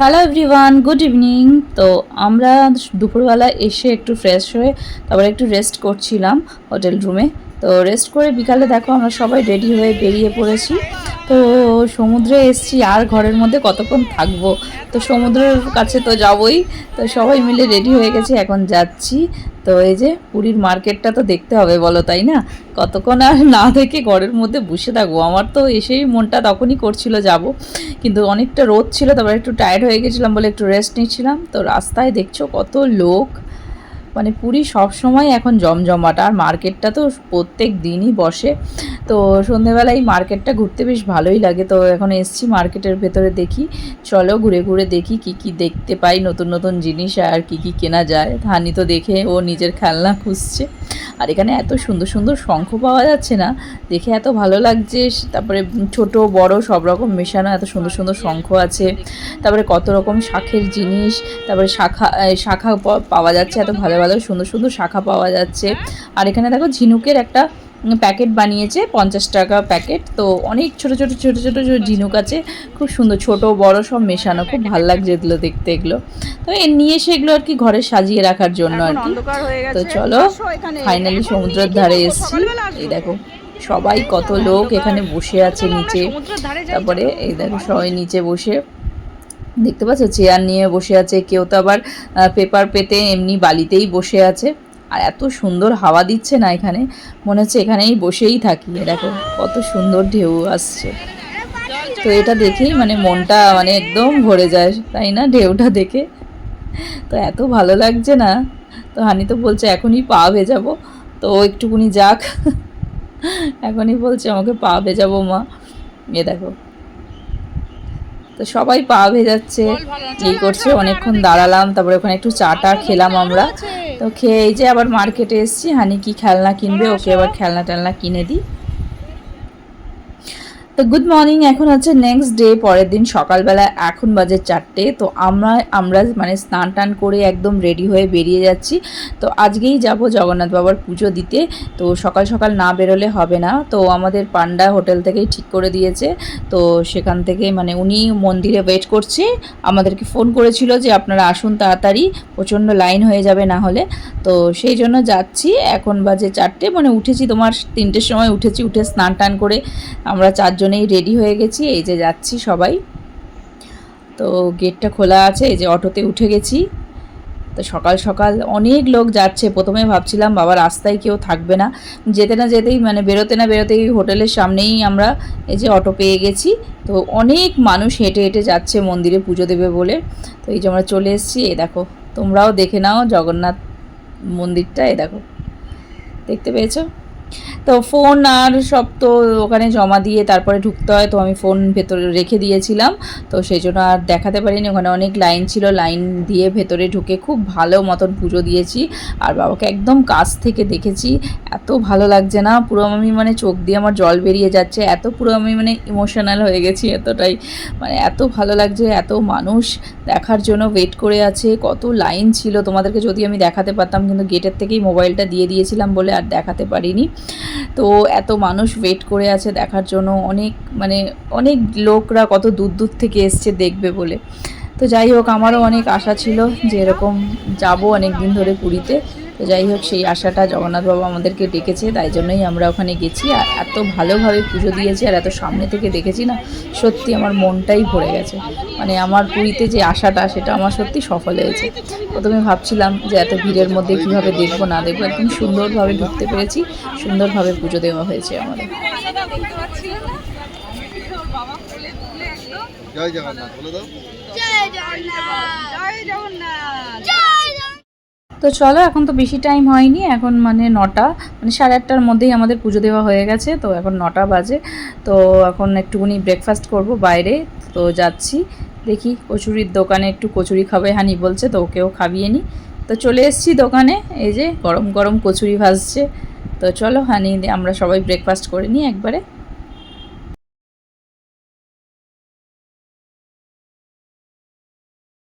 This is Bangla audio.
Hello everyone, good evening. তো আমরা দুপুরবেলা এসে একটু ফ্রেশ হয়ে তারপরে একটু রেস্ট করছিলাম হোটেল রুমে। তো রেস্ট করে বিকালে দেখো আমরা সবাই রেডি হয়ে বেরিয়ে পড়েছি। তো সমুদ্রে এসছি, আর ঘরের মধ্যে কতক্ষণ থাকবো, তো সমুদ্রের কাছে তো যাবই। তো সবাই মিলে রেডি হয়ে গেছি, এখন যাচ্ছি। তো এই যে পুরীর মার্কেটটা তো দেখতে হবে বলো, তাই না? কতক্ষণ আর না দেখে ঘরের মধ্যে বসে থাকবো, আমার তো এসেই মনটা তখনই করছিল যাব, কিন্তু অনেকটা রোদ ছিল, তারপরে একটু টায়ার্ড হয়ে গেছিলাম বলে একটু রেস্ট নিচ্ছিলাম। তো রাস্তায় দেখছো কত লোক, মানে পুরী সব সময় এখন জমজমাট, আর মার্কেটটা তো প্রত্যেক দিনই বসে। তো সন্ধেবেলায় এই মার্কেটটা ঘুরতে বেশ ভালোই লাগে। তো এখন এসছি মার্কেটের ভেতরে, দেখি চলো ঘুরে ঘুরে দেখি কি কি দেখতে পাই, নতুন নতুন জিনিস আর কি কি কেনা যায়। ধানি তো দেখে ও নিজের খেলনা খুঁজছে, আর এখানে এত সুন্দর সুন্দর শঙ্খ পাওয়া যাচ্ছে না, দেখে এত ভালো লাগছে। তারপরে ছোট বড় সব রকম মেশানো এত সুন্দর সুন্দর শঙ্খ আছে, তারপরে কত রকম শাঁখের জিনিস, তারপরে শাখা পাওয়া যাচ্ছে, এত ভালো ভালো সুন্দর সুন্দর শাখা পাওয়া যাচ্ছে। আর এখানে দেখো ঝিনুকের একটা প্যাকেট বানিয়েছে, 50 টাকা প্যাকেট। তো অনেক ছোট ছোট ছোট ছোট ঝিনুক আছে, খুব সুন্দর, ছোট বড় সব মেশানো, খুব ভালো লাগছে এগুলো দেখতে। এগুলো তো নিয়ে এসে এগুলো আর কি ঘরে সাজিয়ে রাখার জন্য আর কি। তো চলো ফাইনালি সমুদ্রের ধারে এসেছি। এই দেখো সবাই কত লোক এখানে বসে আছে নিচে, তারপরে এই দেখো সবাই নিচে বসে, দেখতে পাচ্ছ চেয়ার নিয়ে বসে আছে, কেউ তো আবার পেপার পেতে এমনি বালিতেই বসে আছে। আর এত সুন্দর হাওয়া দিচ্ছে না এখানে, মনে হচ্ছে এখানেই বসেই থাকি। দেখো কত সুন্দর ঢেউ আসছে, তো এটা দেখেই মানে মনটা মানে একদম ভরে যায়, তাই না? ঢেউটা দেখে তো এত ভালো লাগছে না। তো হানি তো বলছে এখনই পা ভেজাবো, তো একটুকুনি যাক। এখনই বলছে আমাকে পা ভেজাবো মা। এ দেখো তো সবাই পা ভেজাচ্ছে, এই করছে। অনেকক্ষণ দাঁড়ালাম, তারপরে ওখানে একটু চাটা খেলাম আমরা। তো খেয়ে এই যে আবার মার্কেটে এসেছি, হানি কি খেলনা কিনবে, ওকে আবার খেলনা টেলনা কিনে দিই। তো গুড মর্নিং, এখন হচ্ছে নেক্সট ডে, পরের দিন সকালবেলা, এখন বাজে 4টে। তো আমরা মানে স্নান টান করে একদম রেডি হয়ে বেরিয়ে যাচ্ছি। তো আজকেই যাব জগন্নাথ বাবার পুজো দিতে, তো সকাল সকাল না বেরোলে হবে না। তো আমাদের পান্ডা হোটেল থেকেই ঠিক করে দিয়েছে, তো সেখান থেকে মানে উনি মন্দিরে ওয়েট করছে, আমাদেরকে ফোন করেছিল যে আপনারা আসুন তাড়াতাড়ি, প্রচণ্ড লাইন হয়ে যাবে না হলে। তো সেই জন্য যাচ্ছি। এখন বাজে 4টে, মানে উঠেছি তোমার 3টের সময় উঠেছি, উঠে স্নান টান করে আমরা 4জনেই রেডি হয়ে গেছি, এই যে যাচ্ছি সবাই। তো গেটটা খোলা আছে, এই যে অটোতে উঠে গেছি। তো সকাল সকাল অনেক লোক যাচ্ছে, প্রথমে ভাবছিলাম বাবা রাস্তায় কেউ থাকবে না, যেতে না যেতেই মানে বেরোতে না বেরোতেই হোটেলের সামনেই আমরা এই যে অটো পেয়ে গেছি। তো অনেক মানুষ হেঁটে হেঁটে যাচ্ছে মন্দিরে পুজো দেবে বলে। তো এই যে আমরা চলে এসেছি, এই দেখো তোমরাও দেখে নাও জগন্নাথ মন্দিরটা, এই দেখো দেখতে পেয়েছো? তো ফোন আর সব তো ওখানে জমা দিয়ে তারপরে ঢুকতে হয়, তো আমি ফোন ভেতরে রেখে দিয়েছিলাম, তো সেই জন্য আর দেখাতে পারিনি। ওখানে অনেক লাইন ছিল, লাইন দিয়ে ভেতরে ঢুকে খুব ভালো মতন পুজো দিয়েছি, আর বাবাকে একদম কাছ থেকে দেখেছি। এত ভালো লাগছে না, পুরো আমি মানে চোখ দিয়ে আমার জল বেরিয়ে যাচ্ছে, এত পুরো আমি মানে ইমোশনাল হয়ে গেছি, এতটাই মানে এত ভালো লাগছে। এত মানুষ দেখার জন্য ওয়েট করে আছে, কত লাইন ছিল, তোমাদেরকে যদি আমি দেখাতে পারতাম, কিন্তু গেটের থেকেই মোবাইলটা দিয়ে দিয়েছিলাম বলে আর দেখাতে পারিনি। তো এত মানুষ ওয়েট করে আছে দেখার জন্য, অনেক মানে অনেক লোকরা কত দূর দূর থেকে এসছে দেখবে বলে। তো যাই হোক, আমারও অনেক আশা ছিল যে এরকম যাবো অনেক দিন ধরে পুরীতে। তো যাই হোক, সেই আশাটা জগন্নাথ বাবা আমাদেরকে ডেকেছে, তাই জন্যই আমরা ওখানে গেছি। আর এত ভালোভাবে পুজো দিয়েছি আর এত সামনে থেকে দেখেছি না, সত্যি আমার মনটাই ভরে গেছে। মানে আমার পুরীতে যে আশাটা, সেটা আমার সত্যি সফল হয়েছে। প্রথমে ভাবছিলাম যে এত ভিড়ের মধ্যে কীভাবে দেখবো না দেখবো, একদম সুন্দরভাবে ঢুকতে পেরেছি, সুন্দরভাবে পুজো দেওয়া হয়েছে আমাদের। জয় জগন্নাথ বলে দাও। জয় জগন্নাথ জয় জগন্নাথ। তো চলো, এখন তো বেশি টাইম হয়নি, এখন মানে 9টা, মানে 8:30টার মধ্যেই আমাদের পুজো দেওয়া হয়ে গেছে। তো এখন 9টা বাজে, তো এখন একটুখানি ব্রেকফাস্ট করব বাইরে। তো যাচ্ছি, দেখি কচুরির দোকানে একটু কচুরি খাবে হানি বলছে, তো ওকেও খাবিয়ে নিই। তো চলে এসেছি দোকানে, এই যে গরম গরম কচুরি ভাজছে। তো চলো হানি আমরা সবাই ব্রেকফাস্ট করে নিই একবারে।